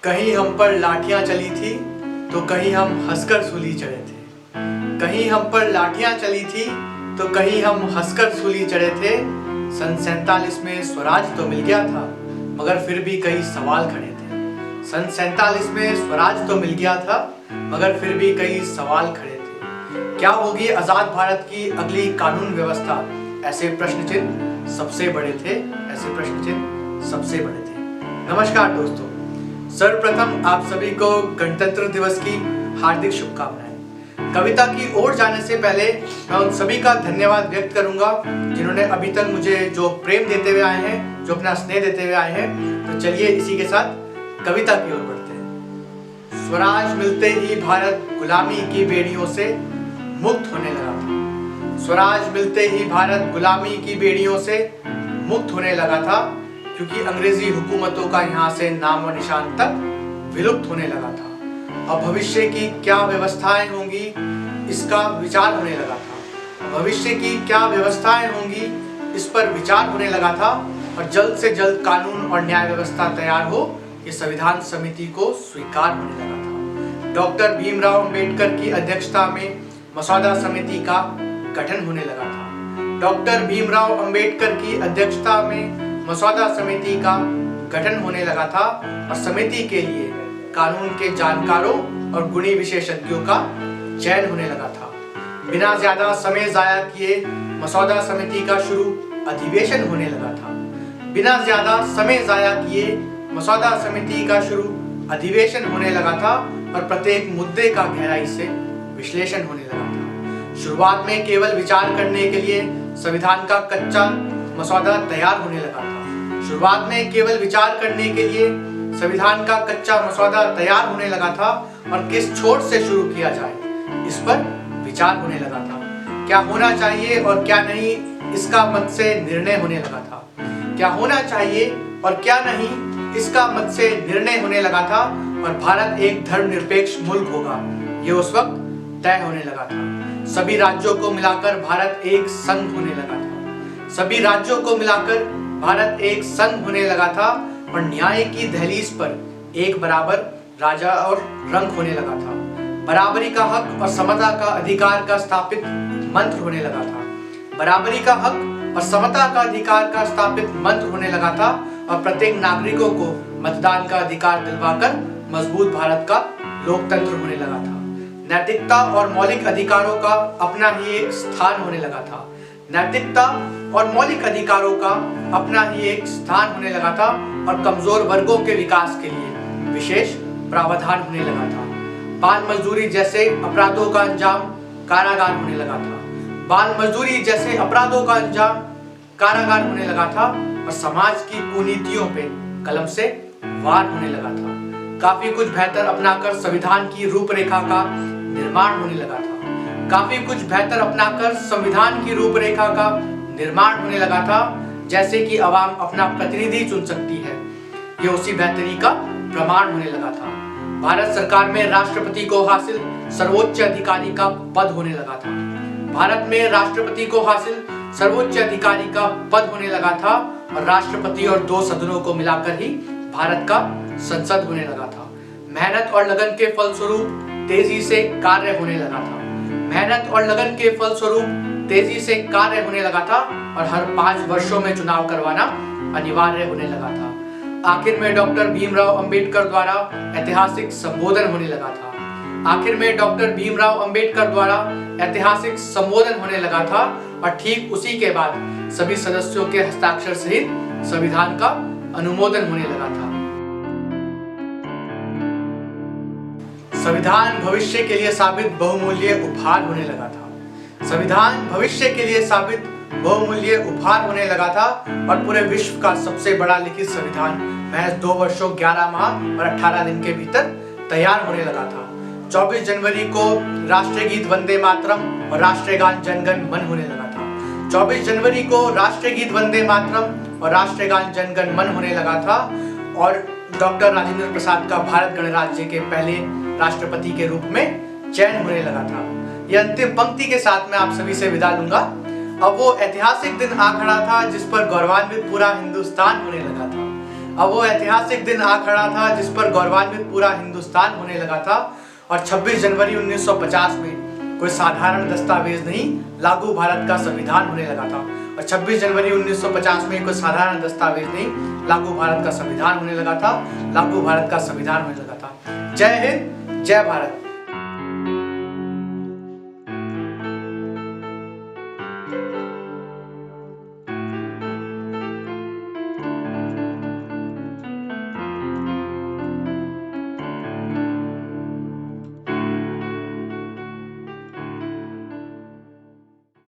कहीं हम पर लाठियां चली थी तो कहीं हम हंसकर सूली चढ़े थे। कहीं हम पर लाठियां चली थी तो कहीं हम हंसकर सूली चढ़े थे। सन 47 में स्वराज तो मिल गया था मगर फिर भी कई सवाल खड़े थे। सन 47 में स्वराज तो मिल गया था मगर फिर भी कई सवाल खड़े थे। क्या होगी आजाद भारत की अगली कानून व्यवस्था? ऐसे प्रश्न चिन्ह सबसे बड़े थे, ऐसे प्रश्न चिन्ह सबसे बड़े थे। नमस्कार दोस्तों, सर्वप्रथम आप सभी को गणतंत्र दिवस की हार्दिक शुभकामनाएं। कविता की ओर जाने से पहले मैं उन सभी का धन्यवाद व्यक्त करूंगा जिन्होंने अभी तक मुझे जो प्रेम देते हुए आए हैं, जो अपना स्नेह देते हुए आए हैं। तो चलिए इसी के साथ कविता की ओर बढ़ते हैं। स्वराज मिलते ही भारत गुलामी की बेड़ियों से मुक्त होने लगा था। स्वराज मिलते ही भारत गुलामी की बेड़ियों से मुक्त होने लगा था, क्योंकि अंग्रेजी हुकूमतों का यहाँ से नाम और निशान तक विलुप्त होने लगा था। अब भविष्य की क्या व्यवस्थाएं होंगी इसका विचार होने लगा था। भविष्य की क्या व्यवस्थाएं होंगी इस पर विचार होने लगा था और जल्द से जल्द कानून और न्याय व्यवस्था तैयार हो ये संविधान समिति को स्वीकार होने लगा था। डॉक्टर भीमराव अंबेडकर की अध्यक्षता में मसौदा समिति का गठन होने लगा था। डॉक्टर भीमराव अंबेडकर की अध्यक्षता में मसौदा समिति का गठन होने लगा था और समिति के लिए कानून के जानकारों और गुणी विशेषज्ञों का चयन होने लगा था। बिना ज्यादा समय जाया किए मसौदा समिति का शुरू अधिवेशन होने लगा था। बिना ज्यादा समय जाया किए मसौदा समिति का शुरू अधिवेशन होने लगा था और प्रत्येक मुद्दे का गहराई से विश्लेषण होने लगा था। शुरुआत में केवल विचार करने के लिए संविधान का कच्चा मसौदा तैयार होने लगा था। शुरुआत में केवल विचार करने के लिए संविधान का कच्चा मसौदा तैयार होने लगा था और किस छोर से शुरू किया जाए इस पर विचार होने लगा था। क्या होना चाहिए और क्या नहीं इसका मत से निर्णय होने लगा था। क्या होना चाहिए और क्या नहीं इसका मत से निर्णय होने लगा था और भारत एक धर्मनिरपेक्ष मुल्क होगा ये उस वक्त तय होने लगा था। सभी राज्यों को मिलाकर भारत एक संघ होने लगा था। सभी राज्यों को मिलाकर भारत एक संघ होने लगा था और न्याय की दहलीज पर एक बराबर राजा और रंग होने लगा था। बराबरी का हक और समता का अधिकार का स्थापित मंत्र होने लगा था। बराबरी का हक और समता का अधिकार का स्थापित मंत्र होने लगा था और प्रत्येक नागरिकों को मतदान का अधिकार दिलवाकर मजबूत भारत का लोकतंत्र होने लगा था। नैतिकता और मौलिक अधिकारों का अपना ही एक स्थान होने लगा था। नैतिकता और मौलिक अधिकारों का अपना ही एक स्थान होने लगा था और कमजोर वर्गों के विकास के लिए विशेष प्रावधान होने लगा था। बाल मजदूरी जैसे अपराधों का अंजाम कारागार होने लगा था। बाल मजदूरी जैसे अपराधों का अंजाम कारागार होने लगा था और समाज की कुनीतियों पे कलम से वार होने लगा था। काफी कुछ बेहतर अपनाकर संविधान की रूपरेखा का निर्माण होने लगा था। काफी कुछ बेहतर अपनाकर संविधान की रूपरेखा का निर्माण होने लगा था। जैसे कि आवाम अपना प्रतिनिधि चुन सकती है, ये उसी बेहतरी का प्रमाण होने लगा था। भारत सरकार में राष्ट्रपति को हासिल सर्वोच्च अधिकारी का पद होने लगा था। भारत में राष्ट्रपति को हासिल सर्वोच्च अधिकारी का पद होने लगा था और राष्ट्रपति और दो सदनों को मिलाकर ही भारत का संसद होने लगा था। मेहनत और लगन के फलस्वरूप तेजी से कार्य होने लगा था। मेहनत और लगन के फलस्वरूप तेजी से कार्य होने लगा था और हर 5 वर्षों में चुनाव करवाना अनिवार्य होने लगा था। आखिर में डॉक्टर भीमराव अंबेडकर द्वारा ऐतिहासिक संबोधन होने लगा था। आखिर में डॉक्टर भीमराव अंबेडकर द्वारा ऐतिहासिक संबोधन होने लगा था और ठीक उसी के बाद सभी सदस्यों के हस्ताक्षर सहित संविधान का अनुमोदन होने लगा था। संविधान भविष्य के लिए साबित बहुमूल्य उपहार होने लगा था। संविधान भविष्य के लिए साबित बहुमूल्य उपहार होने लगा था और पूरे विश्व का सबसे बड़ा लिखित संविधान महज 2 वर्षों 11 माह और 18 दिन के भीतर तैयार होने लगा था। 24 जनवरी को राष्ट्रीय गीत वंदे मातरम और राष्ट्रीय गान जन गण मन होने लगा था। 24 जनवरी को राष्ट्रीय गीत वंदे मातरम और राष्ट्रीय गान जन गण मन होने लगा था और डॉक्टर राजेंद्र प्रसाद का भारत गणराज्य के पहले राष्ट्रपति के रूप में चयन होने लगा था। यह अंतिम पंक्ति के साथ मैं आप सभी से विदा लूंगा। अब वो ऐतिहासिक दिन आ खड़ा था जिस पर गौरवान्वित पूरा हिंदुस्तान होने लगा था। अब वो ऐतिहासिक दिन आ खड़ा था जिस पर गौरवान्वित पूरा हिंदुस्तान होने लगा था। और 26 जनवरी 1950 में कोई साधारण दस्तावेज नहीं, लागू भारत का संविधान होने लगा था। और 26 जनवरी 1950 में कोई साधारण दस्तावेज नहीं, लागू भारत का संविधान होने लगा था। लागू भारत का संविधान होने लगा था। जय हिंद, जय भारत।